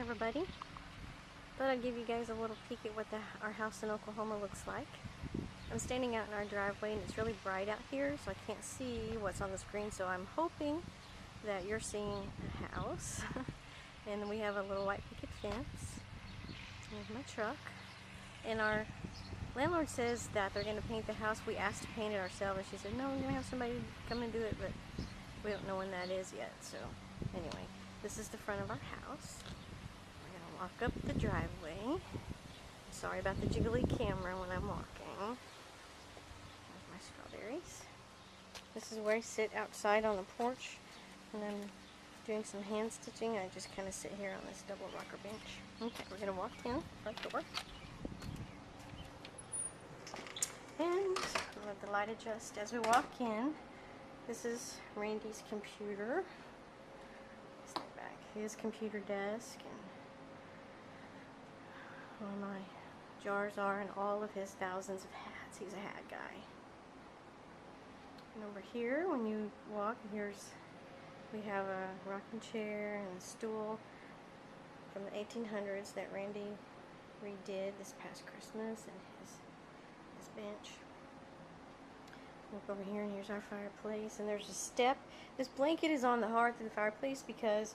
everybody. Thought I'd give you guys a little peek at what our house in Oklahoma looks like. I'm standing out in our driveway and it's really bright out here, so I can't see what's on the screen, so I'm hoping that you're seeing a house. And then we have a little white picket fence. Here's my truck. And our landlord says that they're going to paint the house. We asked to paint it ourselves, and she said, no, we're going to have somebody come and do it, but we don't know when that is yet. So anyway, this is the front of our house. We're going to walk up the driveway. Sorry about the jiggly camera when I'm walking. There's my strawberries. This is where I sit outside on the porch when I'm doing some hand stitching. I just kind of sit here on this double rocker bench. Okay, we're going to walk in, front door. And let the light adjust as we walk in. This is Randy's computer. Step back. His computer desk, and where my jars are, and all of his thousands of hats. He's a hat guy. And over here, when you walk, we have a rocking chair and a stool from the 1800s that Randy redid this past Christmas, and his bench. Look over here, and here's our fireplace, and there's a step. This blanket is on the hearth of the fireplace because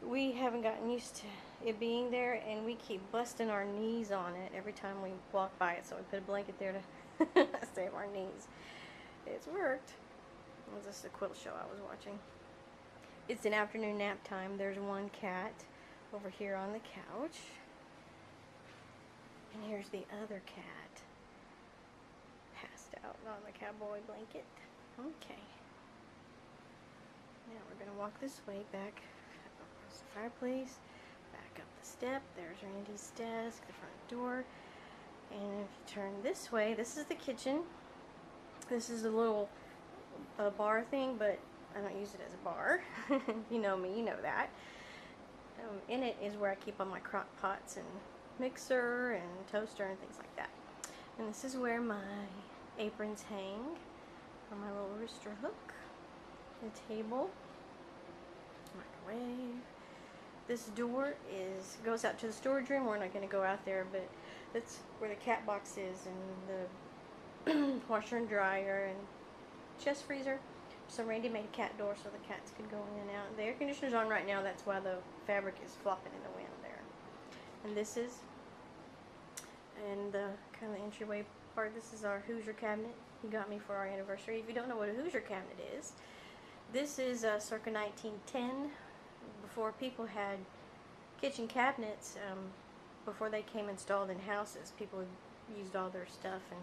we haven't gotten used to it being there, and we keep busting our knees on it every time we walk by it, so we put a blanket there to save our knees. It's worked. This is a quilt show I was watching. It's an afternoon nap time. There's one cat over here on the couch, and here's the other cat passed out on the cowboy blanket. Okay. Now we're going to walk this way back across the fireplace, back up the step. There's Randy's desk, the front door. And if you turn this way, this is the kitchen. This is a little bar thing, but I don't use it as a bar. You know me, you know that. In it is where I keep all my crock pots and mixer and toaster and things like that. And this is where my aprons hang on my little rooster hook. The table, microwave. This door goes out to the storage room. We're not going to go out there, but that's where the cat box is, and the washer and dryer and chest freezer. So Randy made a cat door so the cats could go in and out. The air conditioner's on right now. That's why the fabric is flopping in the wind there. And this is, and the kind of entryway part, this is our Hoosier cabinet he got me for our anniversary. If you don't know what a Hoosier cabinet is, this is circa 1910, before people had kitchen cabinets. Before they came installed in houses, people used all their stuff and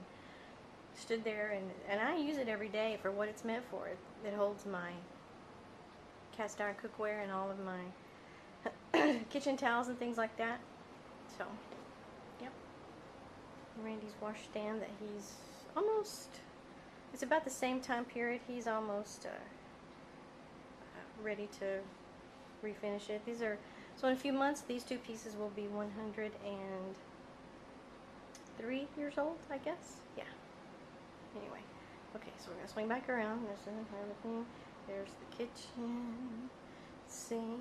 stood there, and I use it every day for what it's meant for. It holds my cast iron cookware and all of my kitchen towels and things like that. So, yep. Randy's washstand that he's almost, it's about the same time period, he's almost ready to refinish it. So in a few months, these two pieces will be 103 years old, I guess. Yeah. Anyway, okay, so we're going to swing back around. There's everything. There's the kitchen, sink,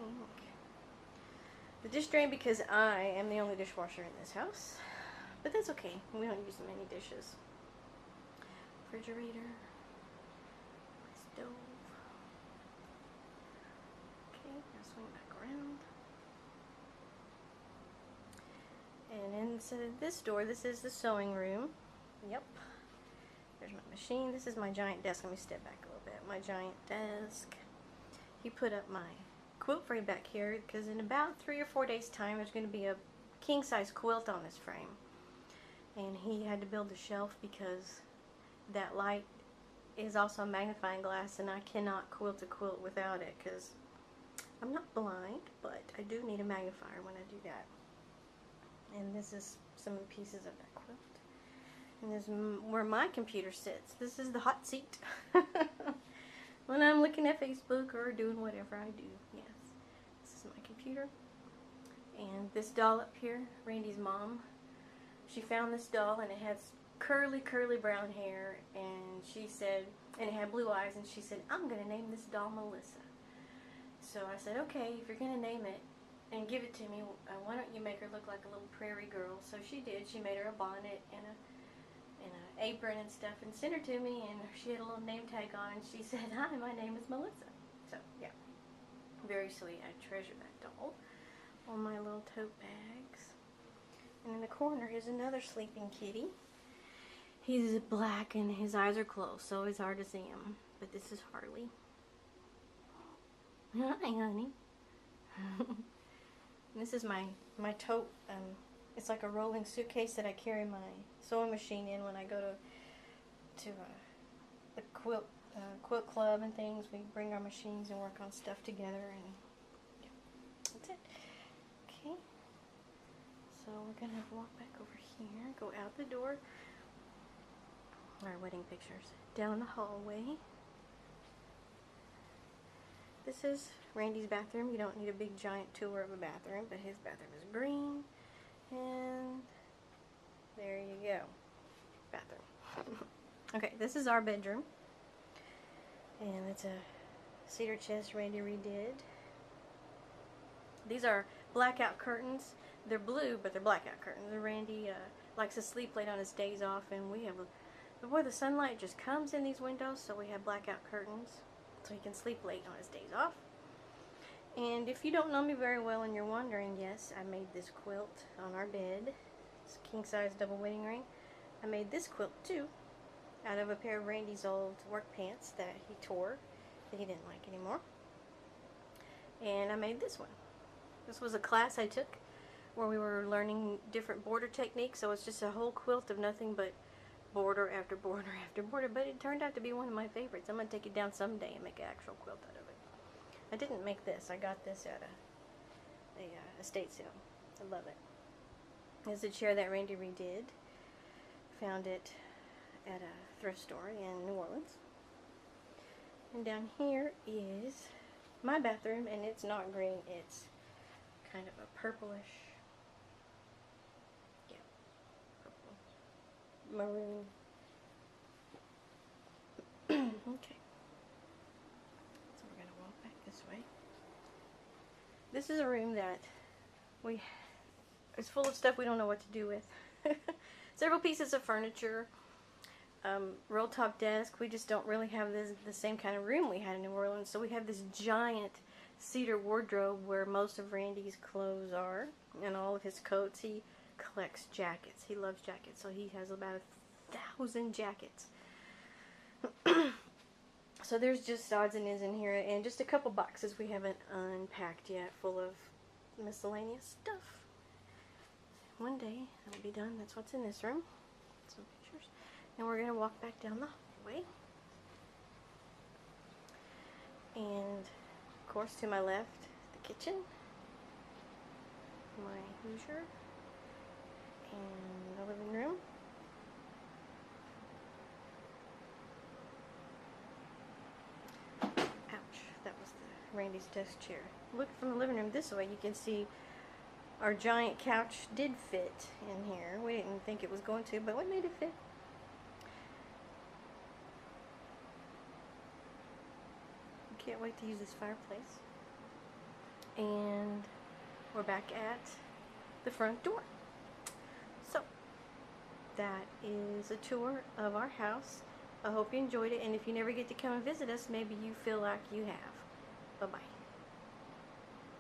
the dish drain, because I am the only dishwasher in this house. But that's okay. We don't use many dishes. Refrigerator, stove. Okay, now swing back around. And inside this door, this is the sewing room. Yep. There's my machine. This is my giant desk. Let me step back a little bit. My giant desk. He put up my quilt frame back here because in about 3 or 4 days' time, there's going to be a king-size quilt on this frame. And he had to build a shelf because that light is also a magnifying glass, and I cannot quilt a quilt without it because I'm not blind, but I do need a magnifier when I do that. And this is some pieces of that quilt. And this is where my computer sits. This is the hot seat. When I'm looking at Facebook or doing whatever I do. Yes. This is my computer. And this doll up here, Randy's mom, she found this doll, and it has curly brown hair, and she said, and it had blue eyes, and she said, I'm going to name this doll Melissa. So I said, okay, if you're going to name it, and give it to me. Why don't you make her look like a little prairie girl? So she did. She made her a bonnet and an apron and stuff and sent her to me, and she had a little name tag on, and she said, "Hi, my name is Melissa." So yeah, very sweet. I treasure that doll. All my little tote bags. And in the corner is another sleeping kitty. He's black and his eyes are closed, so it's hard to see him. But this is Harley. Hi, honey. This is my tote. It's like a rolling suitcase that I carry my sewing machine in when I go to the quilt club and things. We bring our machines and work on stuff together, and yeah, that's it. Okay. So we're gonna walk back over here, go out the door. Our wedding pictures. Down the hallway. This is Randy's bathroom. You don't need a big giant tour of a bathroom, but his bathroom is green. And there you go. Bathroom. Okay, this is our bedroom. And it's a cedar chest Randy redid. These are blackout curtains. They're blue, but they're blackout curtains. Randy likes to sleep late on his days off, and we have boy, the sunlight just comes in these windows, so we have blackout curtains so he can sleep late on his days off. And if you don't know me very well and you're wondering, yes, I made this quilt on our bed. It's a king-size double wedding ring. I made this quilt too out of a pair of Randy's old work pants that he tore, that he didn't like anymore. And I made this one. This was a class I took where we were learning different border techniques, so it's just a whole quilt of nothing but border after border after border, but it turned out to be one of my favorites. I'm going to take it down someday and make an actual quilt out of it. I didn't make this. I got this at a estate sale. I love it. It's a chair that Randy redid. Found it at a thrift store in New Orleans. And down here is my bathroom, and it's not green. It's kind of a purplish, yeah, purple, maroon. Okay. So we're going to walk back this way. This is a room that it's full of stuff we don't know what to do with. Several pieces of furniture, roll top desk. We just don't really have the same kind of room we had in New Orleans, so we have this giant cedar wardrobe where most of Randy's clothes are and all of his coats. He collects jackets. He loves jackets, so he has about 1,000 jackets. So there's just odds and ends in here, and just a couple boxes we haven't unpacked yet full of miscellaneous stuff. One day it'll be done. That's what's in this room. Some pictures. And we're going to walk back down the hallway. And of course, to my left, the kitchen, my Hoosier, and the living room. Ouch, that was Randy's desk chair. Look from the living room this way, you can see our giant couch did fit in here. We didn't think it was going to, but we made it fit. Can't wait to use this fireplace. And we're back at the front door. So that is a tour of our house. I hope you enjoyed it, and if you never get to come and visit us, maybe you feel like you have. Bye-bye.